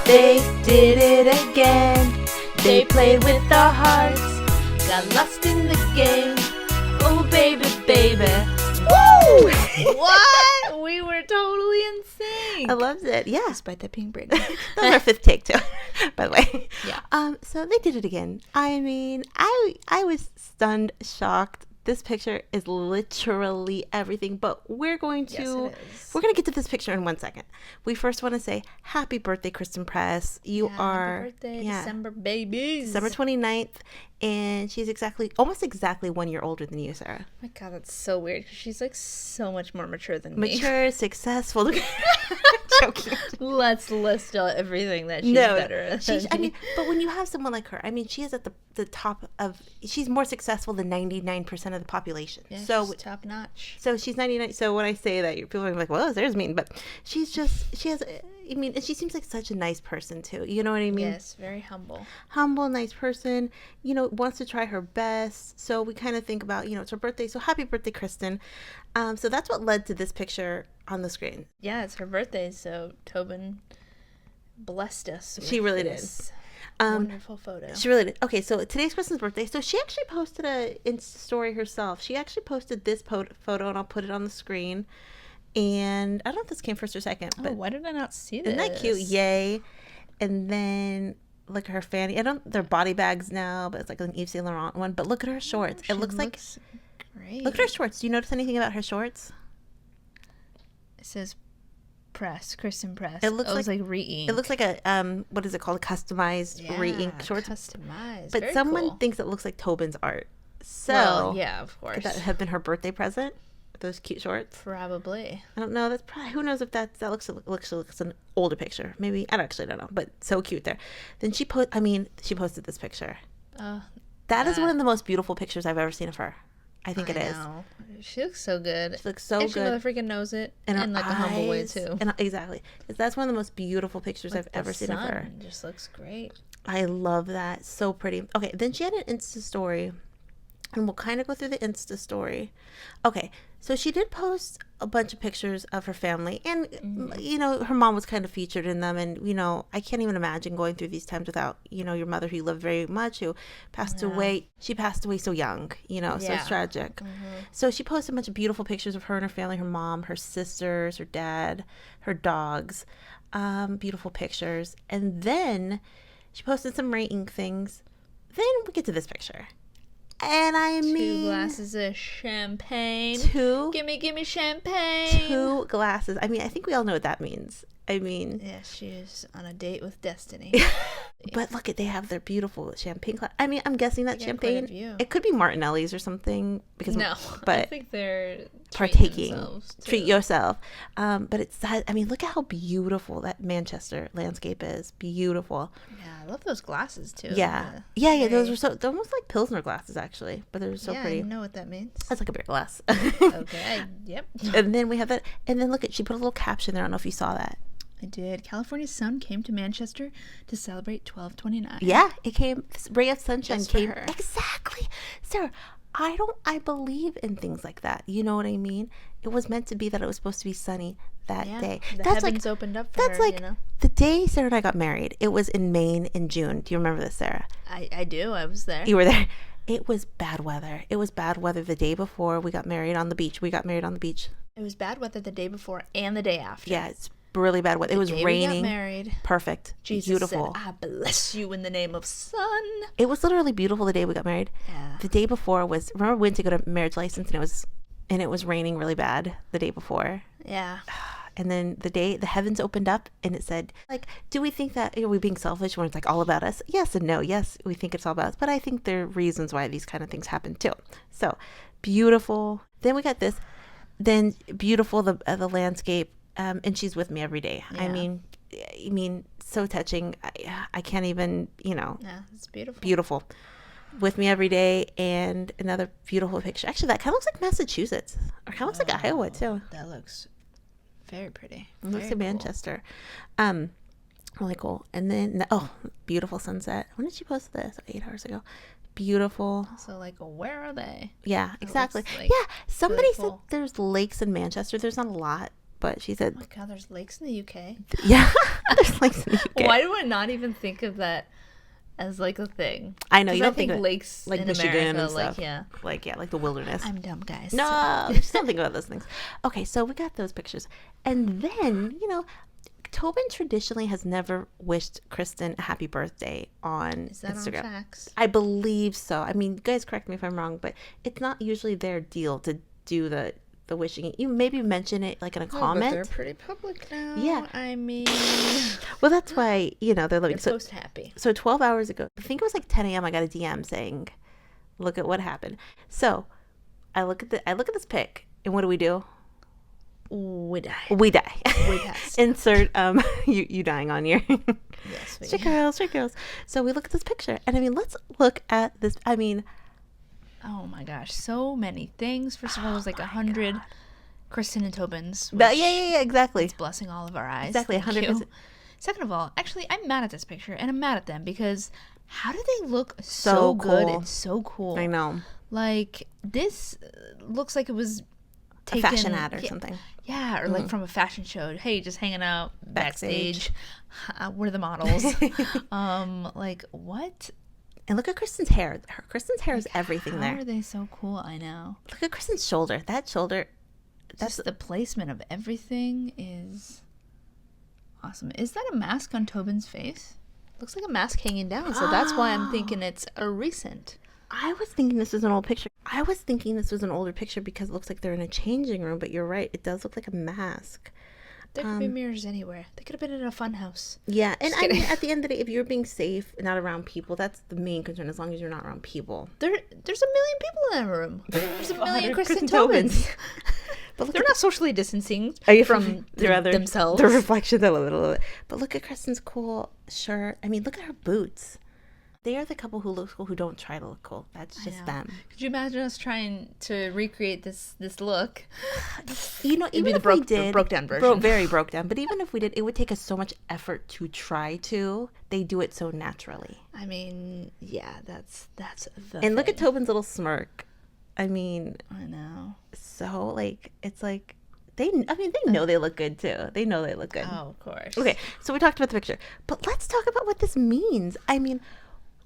They did it again. They played with our hearts, got lost in the game. Oh baby, baby. Woo! What? We were totally in sync. I loved it. Yeah. Despite that being Britney. That was our fifth take too, by the way. Yeah. So they did it again. I mean, I was stunned, shocked. This picture is literally everything, but we're going to get to this picture in 1 second. We first want to say happy birthday, Christen Press. You are happy birthday, December babies. December 29th, and she's almost exactly 1 year older than you, Sarah. Oh my God, that's so weird. She's like so much more mature than me. Mature, successful. Joking. Let's list out everything that she's better at. I mean, but when you have someone like her, I mean, she is at the top of. She's more successful than 99% of the population. Yeah, so she's top notch. So she's 99. So when I say that, people are like, "Well, Sarah's mean," but she has. I mean, and she seems like such a nice person too. You know what I mean? Yes, very humble. Humble, nice person. You know, wants to try her best. So we kind of think about, it's her birthday. So happy birthday, Christen. So that's what led to this picture on the screen. Yeah, it's her birthday, so Tobin blessed us with She really this did. Wonderful photo. She really did. Okay, so today's Christen's birthday. So she actually posted a Insta story herself. She actually posted this photo, and I'll put it on the screen. And I don't know if this came first or second. But why did I not see this? Isn't that cute? Yay. And then look at her fanny. They're body bags now, but it's like an Yves Saint Laurent one. But look at her shorts. It looks like great. Look at her shorts. Do you notice anything about her shorts? It says press, Christen Press. It looks like re-ink. It looks like a what is it called? A customized re-ink shorts. Customized. But very someone cool. thinks it looks like Tobin's art. So well, yeah, of course. Could that have been her birthday present? Those cute shorts. Probably. I don't know. That's probably, who knows if that looks an older picture. Maybe I actually don't know. But so cute there. Then she posted this picture. That is one of the most beautiful pictures I've ever seen of her. I think it is. She looks so good. She looks so and good. She freaking knows it. And in like a humble way too. And exactly. That's one of the most beautiful pictures I've ever seen of her. Just looks great. I love that. So pretty. Okay, then she had an Insta story. And we'll kind of go through the Insta story. Okay, so she did post a bunch of pictures of her family. And, her mom was kind of featured in them. And, I can't even imagine going through these times without, your mother who you love very much, who passed away. She passed away so young, so it's tragic. Mm-hmm. So she posted a bunch of beautiful pictures of her and her family, her mom, her sisters, her dad, her dogs. Beautiful pictures. And then she posted some rating things. Then we get to this picture. And I mean, 2 glasses of champagne. Gimme champagne. 2 glasses. I mean, I think we all know what that means. I mean, yeah, she's on a date with destiny. But look they have their beautiful champagne glass. I mean, I'm guessing that champagne. It could be Martinelli's or something but I think they're partaking. Treat yourself. But it's that. I mean, look at how beautiful that Manchester landscape is. Beautiful. Yeah, I love those glasses too. Yeah. Those are they're almost like Pilsner glasses actually, but they're so pretty. I know what that means. That's like a beer glass. Okay. Yep. And then we have that. And then she put a little caption there. I don't know if you saw that. I did. California's sun came to Manchester to celebrate 12/29. Yeah, it came. This ray of sunshine came. Her. Exactly, Sarah. I believe in things like that. You know what I mean? It was meant to be that it was supposed to be sunny that day. The heavens opened up for her. That's the day Sarah and I got married. It was in Maine in June. Do you remember this, Sarah? I do. I was there. You were there. It was bad weather. It was bad weather the day before we got married on the beach. It was bad weather the day before and the day after. Yeah, it's really bad weather. It was raining. We got married. Perfect. Jesus beautiful. said, I bless you in the name of sun. It was literally beautiful the day we got married. Yeah. The day before remember we went to go to marriage license and it was raining really bad the day before. Yeah. And then the heavens opened up and it said, do we think that, are we being selfish when it's all about us? Yes and no. Yes, we think it's all about us. But I think there are reasons why these kind of things happen too. So beautiful. Then we got this. Then beautiful, the landscape. And she's with me every day. Yeah. I mean, so touching. I can't even, Yeah, it's beautiful. Beautiful. With me every day, and another beautiful picture. Actually, that kind of looks like Massachusetts. Or kind of looks like Iowa, too. That looks very pretty. It looks like Manchester. Really cool. And then, beautiful sunset. When did she post this? 8 hours ago. Beautiful. So, where are they? Yeah, exactly. Somebody said there's lakes in Manchester. There's not a lot. But she said, oh my God, there's lakes in the UK. Yeah, there's lakes in the UK. Why do I not even think of that as like a thing? I know you don't I think think lakes like in Michigan America, and stuff. like Like the wilderness. I'm dumb, guys. No, just don't think about those things. Okay, so we got those pictures, and then Tobin traditionally has never wished Christen a happy birthday on Is that Instagram. on facts? I believe so. I mean, guys, correct me if I'm wrong, but it's not usually their deal to do the wishing. You maybe mention it like in a comment. But they're pretty public now. Yeah. I mean, well, that's why they're living. they're post happy. So 12 hours ago, I think it was like 10 a.m. I got a DM saying, "Look at what happened." So I look at this pic, and what do? We die. We die. We pass. Insert you dying on your Yes, street girls. So we look at this picture, and I mean, let's look at this. I mean, oh my gosh, so many things. First of all, there's like 100 Christen and Tobins. Yeah, exactly. It's blessing all of our eyes. Exactly, 100%. Second of all, actually, I'm mad at this picture, and I'm mad at them because how do they look so good? Cool. It's so cool. I know. Like this looks like it was a fashion ad or something. Yeah, or like from a fashion show. Hey, just hanging out backstage. We're the models. Like what? And look at Kristen's hair. Kristen's hair is everything there. How are they so cool? I know. Look at Kristen's shoulder. That shoulder. That's the placement of everything is awesome. Is that a mask on Tobin's face? Looks like a mask hanging down. So that's why I'm thinking it's a recent. I was thinking this was an old picture. I was thinking this was an older picture because it looks like they're in a changing room, but you're right. It does look like a mask. There could be mirrors anywhere. They could have been in a fun house. Yeah, and I mean, at the end of the day, if you're being safe and not around people, that's the main concern, as long as you're not around people. There's a million people in that room. There's a million Christen Tobins. But they're not socially distancing from themselves. The reflections, I love it. But look at Kristen's cool shirt. I mean, look at her boots. They are the couple who looks cool who don't try to look cool. That's just them. Could you imagine us trying to recreate this look? Even if we did, broke down version. Very broke down. But even if we did, it would take us so much effort to try to. They do it so naturally. I mean, yeah, that's the And look at Tobin's little smirk. I mean, I know. So it's like they know they look good too. They know they look good. Oh, of course. Okay, so we talked about the picture, but let's talk about what this means. I mean,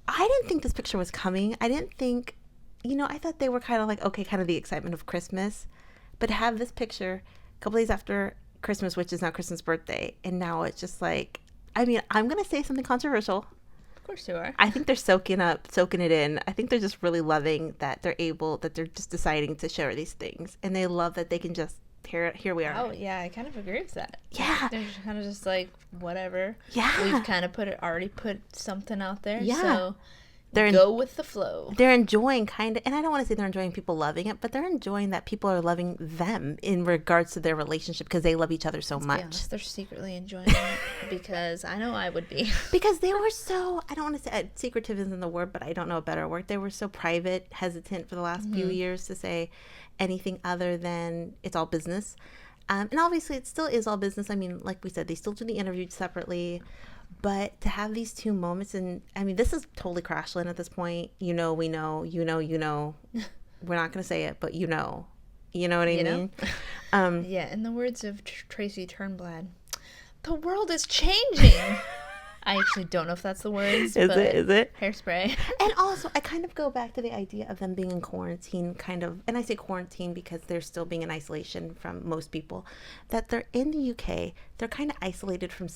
I didn't think this picture was coming. I didn't think, I thought they were kind of like, okay, kind of the excitement of Christmas. But to have this picture a couple days after Christmas, which is now Kristen's birthday, and now it's just like, I mean, I'm going to say something controversial. Of course you are. I think they're soaking it in. I think they're just really loving that they're just deciding to share these things. And they love that they can just, here we are. Oh, yeah, I kind of agree with that. Yeah. They're just kind of just like, whatever. Yeah. We've kind of already put something out there. Yeah. So They're go with the flow. They're enjoying and I don't want to say they're enjoying people loving it, but they're enjoying that people are loving them in regards to their relationship because they love each other so much. Be honest, they're secretly enjoying it because I know I would be. Because they were so, I don't want to say, secretive isn't the word, but I don't know a better word. They were so private, hesitant for the last few years to say anything other than it's all business. And obviously it still is all business. I mean, like we said, they still do the interview separately. But to have these two moments, and I mean, this is totally Crashland at this point. We know. We're not going to say it, but you know what I mean? Yeah, in the words of Tracy Turnblad, the world is changing. I actually don't know if that's the words. Is it? Hairspray. And also, I kind of go back to the idea of them being in quarantine, and I say quarantine because they're still being in isolation from most people, that they're in the UK, they're kind of isolated from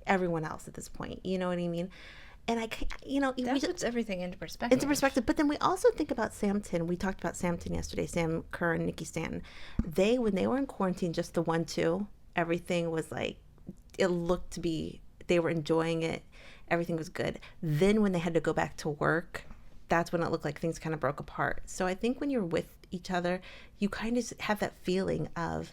everyone else at this point. You know what I mean? And that puts everything into perspective. But then we also think about Samton. We talked about Samton yesterday, Sam Kerr and Nikki Stanton. When they were in quarantine, just the 1-2, everything was like, it looked to be, they were enjoying it. Everything was good. Then when they had to go back to work, that's when it looked like things kind of broke apart. So I think when you're with each other, you kind of have that feeling of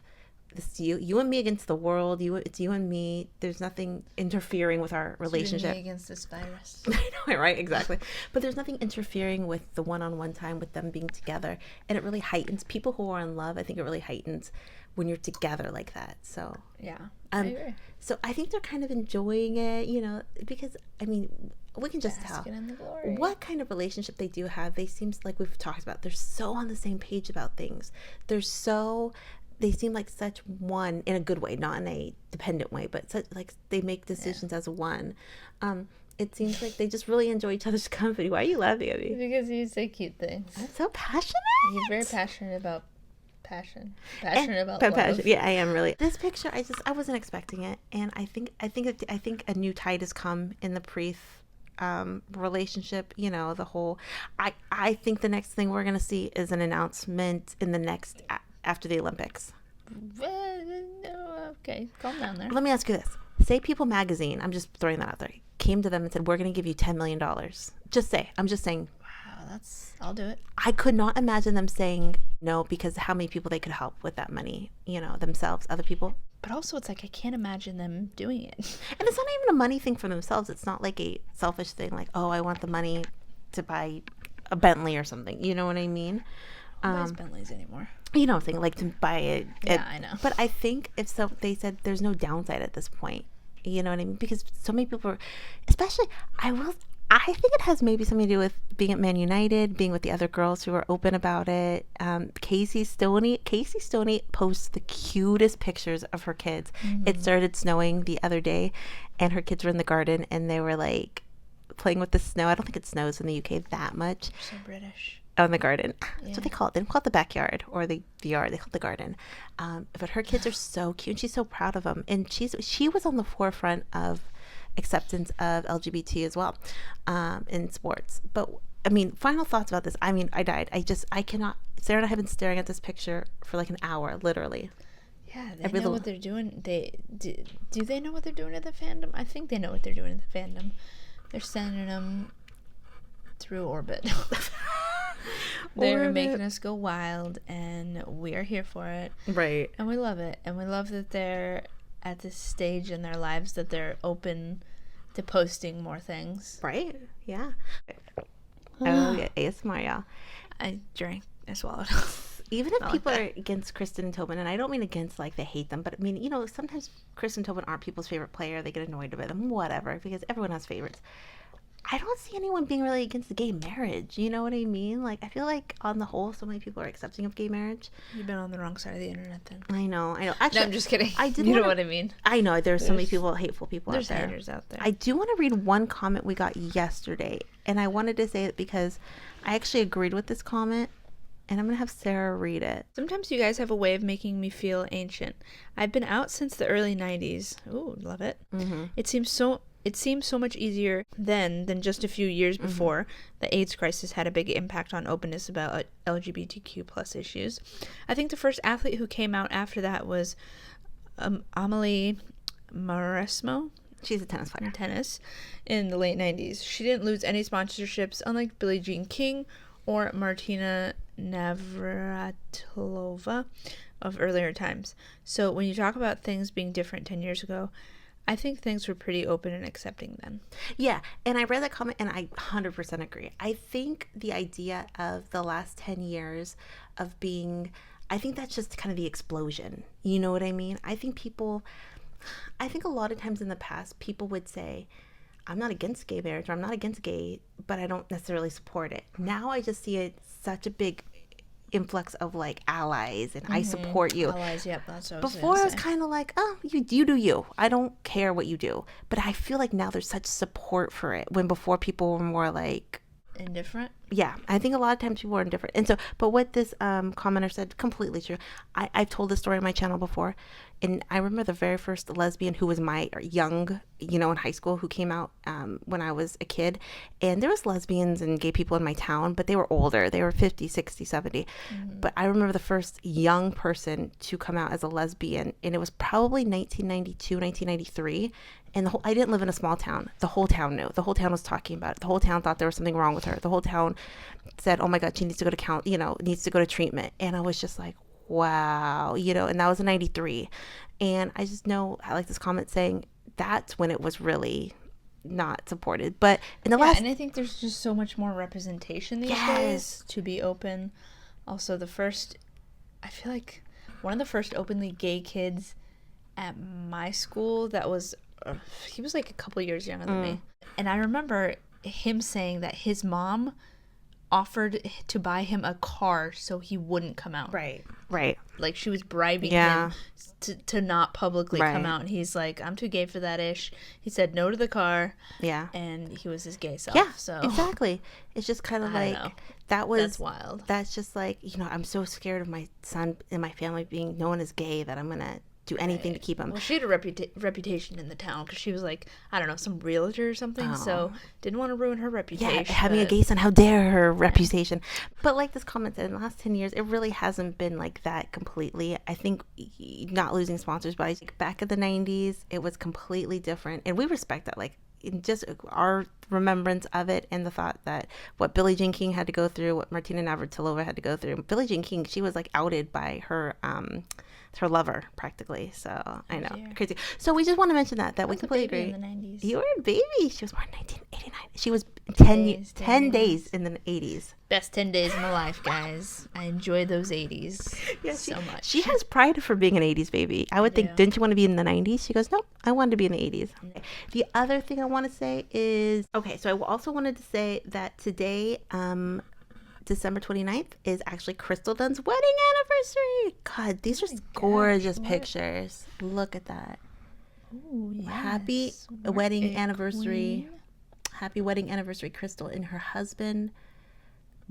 this you and me against the world. It's you and me. There's nothing interfering with our relationship. You and me against this virus. I know, right? Exactly. But there's nothing interfering with the one-on-one time with them being together. And it really heightens people who are in love. I think it really heightens when you're together like that. So yeah, I agree. So I think they're kind of enjoying it, because I mean, we can just tell in the glory. What kind of relationship they do have. They seem like we've talked about. They're so on the same page about things. They're so they seem like such one, in a good way, not in a dependent way, but such like they make decisions as one. It seems like they just really enjoy each other's company. Why are you laughing at me? Because you say cute things. I'm so passionate. He's very passionate about passionate about love. Yeah, I am really. This picture, I wasn't expecting it, and I think a new tide has come in the preath relationship. You know, the whole. I think the next thing we're gonna see is an announcement in the next after the Olympics. Okay, calm down there. Let me ask you this: say People Magazine, I'm just throwing that out there, came to them and said, "We're gonna give you $10 million." I'm just saying. Wow, I'll do it. I could not imagine them saying no, because how many people they could help with that money, you know, themselves, other people. But also, it's like I can't imagine them doing it. And it's not even a money thing for themselves. It's not like a selfish thing, like, oh, I want the money to buy a Bentley or something. You know what I mean? Who buys Bentleys anymore? You know, thing like to buy it. Yeah, I know. But I think they said there's no downside at this point. You know what I mean? Because so many people are, especially, I think it has maybe something to do with being at Man United, being with the other girls who are open about it. Casey Stoney posts the cutest pictures of her kids. Mm-hmm. It started snowing the other day, and her kids were in the garden, and they were like playing with the snow. I don't think it snows in the UK that much. You're so British. Oh, in the garden. Yeah. That's what they call it. They don't call it the backyard or the yard. They call it the garden. But her kids are so cute, and she's so proud of them. And she was on the forefront of acceptance of LGBT as well in sports. But I mean, final thoughts about this. I mean, I died. I cannot. Sarah and I have been staring at this picture for like an hour, literally. Yeah, they know what they're doing. Do they know what they're doing in the fandom? I think they know what they're doing in the fandom. They're sending them through orbit. They're making us go wild, and we are here for it. Right. And we love it. And we love that they're at this stage in their lives that they're open to posting more things. Right. Yeah. Oh, yeah. ASMR, y'all. I drank. I swallowed. Even if people are against Christen and Tobin, and I don't mean against like they hate them, but I mean, you know, sometimes Christen and Tobin aren't people's favorite player. They get annoyed with them, whatever, because everyone has favorites. I don't see anyone being really against the gay marriage. You know what I mean? Like, I feel like on the whole, so many people are accepting of gay marriage. You've been on the wrong side of the internet then. I know. Actually, no, I'm just kidding. You know what I mean. I know. There's so many people, hateful people out there. There's haters out there. I do want to read one comment we got yesterday, and I wanted to say it because I actually agreed with this comment, and I'm going to have Sarah read it. Sometimes you guys have a way of making me feel ancient. I've been out since the early 90s. Ooh, love it. Mm-hmm. It seems so much easier then than just a few years before. Mm-hmm. The AIDS crisis had a big impact on openness about LGBTQ plus issues. I think the first athlete who came out after that was Amelie Mauresmo. She's a tennis player. Tennis in the late 90s. She didn't lose any sponsorships, unlike Billie Jean King or Martina Navratilova of earlier times. So when you talk about things being different 10 years ago, I think things were pretty open and accepting then. Yeah, and I read that comment, and I 100% agree. I think the idea of the last 10 years of being, I think that's just kind of the explosion. You know what I mean? I think a lot of times in the past, people would say, I'm not against gay marriage, or I'm not against gay, but I don't necessarily support it. Now I just see it such a big influx of like allies, and I support you. Allies, yep, that's what Before I was kind of like, oh, you do you. I don't care what you do. But I feel like now there's such support for it, when before people were more like indifferent. Yeah, I think a lot of times people are indifferent. And so, but what this commenter said, completely true. I've told this story on my channel before, and I remember the very first lesbian who was my young, you know, in high school, who came out when I was a kid. And there was lesbians and gay people in my town, but they were older. They were 50, 60, 70. Mm-hmm. But I remember the first young person to come out as a lesbian, and it was probably 1992, 1993. And I didn't live in a small town. The whole town knew. The whole town was talking about it. The whole town thought there was something wrong with her. The whole town said, oh my God, she needs to go to needs to go to treatment. And I was just like, wow, you know, and that was in 93. And I just know, I like this comment saying that's when it was really not supported. But in the last... and I think there's just so much more representation these days to be open. Also, I feel like one of the first openly gay kids at my school that was, he was like a couple years younger than me. And I remember him saying that his mom offered to buy him a car so he wouldn't come out. Right. like she was bribing Yeah. him to not publicly come Right. out, and he's like, I'm too gay for that ish. He said no to the car, Yeah. and he was his gay self. Yeah, So exactly. It's just kind of I don't like know. that's wild. That's just like, I'm so scared of my son and my family being known as gay that I'm gonna do anything to keep him. Well, she had a reputation in the town because she was like, I don't know, some realtor or something. So didn't want to ruin her reputation. Yeah, having a gay son, how dare her reputation. But like this comment said, in the last 10 years, it really hasn't been like that completely. I think not losing sponsors, but I think back in the 90s, it was completely different. And we respect that. Like, in just our remembrance of it and the thought that what Billie Jean King had to go through, what Martina Navratilova had to go through. Billie Jean King, she was like outed by her lover practically. So I know, crazy. So we just want to mention that we completely agree. In the 90s. You were a baby. She was born in 1989. She was 10 days in the 80s. Best 10 days of my life, guys. I enjoyed those 80s so much. She has pride for being an 80s baby. I would think, didn't you want to be in the 90s? She goes, nope, I wanted to be in the 80s. Okay. The other thing I want to say is, so I also wanted to say that today, December 29th, is actually Crystal Dunn's wedding anniversary. God, these are gorgeous pictures. Look at that. Ooh, yes. Happy wedding anniversary. Queen. Happy wedding anniversary, Crystal and her husband.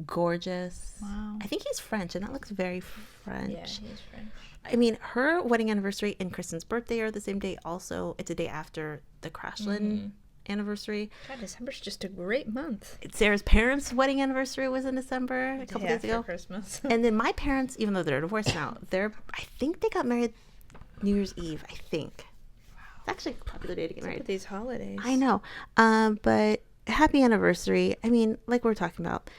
Gorgeous. Wow. I think he's French, and that looks very French. Yeah, he's French. I mean, her wedding anniversary and Kristen's birthday are the same day. Also, it's a day after the Crashland anniversary. God, December's just a great month. Sarah's parents' wedding anniversary was in December a couple days ago. Christmas. And then my parents, even though they're divorced now, I think they got married New Year's Eve. I think. Wow. It's actually a popular day to get married. These holidays. I know. But happy anniversary. I mean, like we were talking about,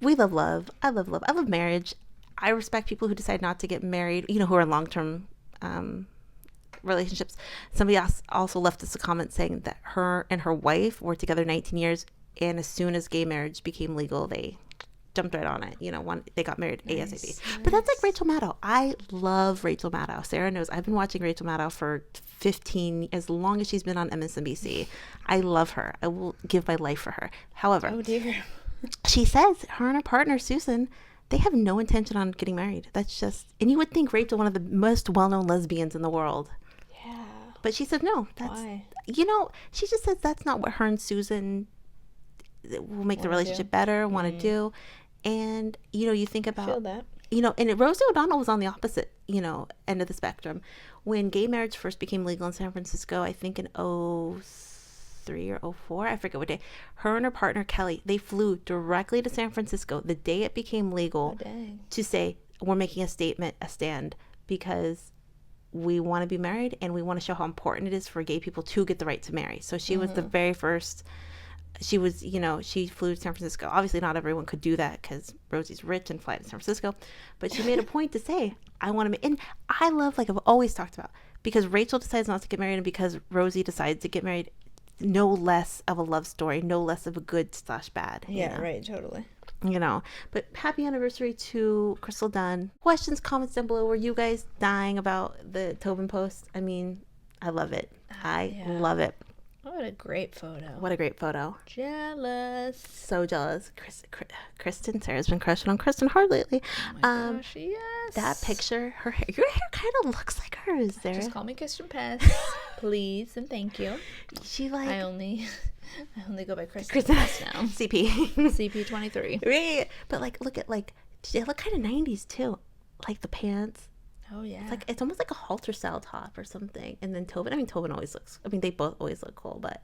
we love love. I love love. I love marriage. I respect people who decide not to get married, who are in long-term relationships. Somebody else also left us a comment saying that her and her wife were together 19 years, and as soon as gay marriage became legal, they jumped right on it. They got married ASAP. But that's like Rachel Maddow. I love Rachel Maddow. Sarah knows I've been watching Rachel Maddow for 15, as long as she's been on MSNBC. I love her. I will give my life for her. However, oh dear. She says her and her partner, Susan, they have no intention on getting married. That's just, and you would think Rachel, one of the most well-known lesbians in the world. Yeah. But she said no. That's, why? She just says that's not what her and Susan will make the relationship better, want to do. And, you think about, I feel that. And Rosie O'Donnell was on the opposite, end of the spectrum. When gay marriage first became legal in San Francisco, I think in 2003 or 2004, I forget what day, her and her partner Kelly, they flew directly to San Francisco the day it became legal to say, we're making a stand, because we want to be married and we want to show how important it is for gay people to get the right to marry. So she was the very first. She was, she flew to San Francisco. Obviously not everyone could do that because Rosie's rich and fly to San Francisco, but she made a point to say, I want to, and I love, like I've always talked about, because Rachel decides not to get married and because Rosie decides to get married, no less of a love story, no less of a good/bad. Yeah, right, totally. But happy anniversary to Crystal Dunn. Questions, comments down below. Were you guys dying about the Tobin post? I mean, I love it. I love it. What a great photo. What a great photo. Jealous. So jealous. Kristen, Sarah's been crushing on Kristen hard lately. Oh my gosh, yes. That picture, her hair, your hair kind of looks like hers, Sarah. Just call me Christen Press, please, and thank you. I only go by Christen Press now. CP. CP23. Right. But look at they look kind of 90s too. Like the pants. Oh yeah. It's almost like a halter style top or something. And then Tobin. Tobin always looks. They both always look cool. But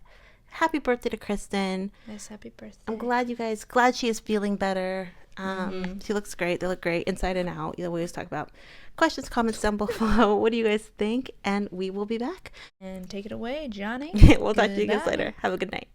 happy birthday to Kristen. Yes, happy birthday. I'm glad she is feeling better. She looks great. They look great inside and out. We always talk about questions, comments down below. What do you guys think? And we will be back. And take it away, Johnny. We'll talk to you guys later. Have a good night.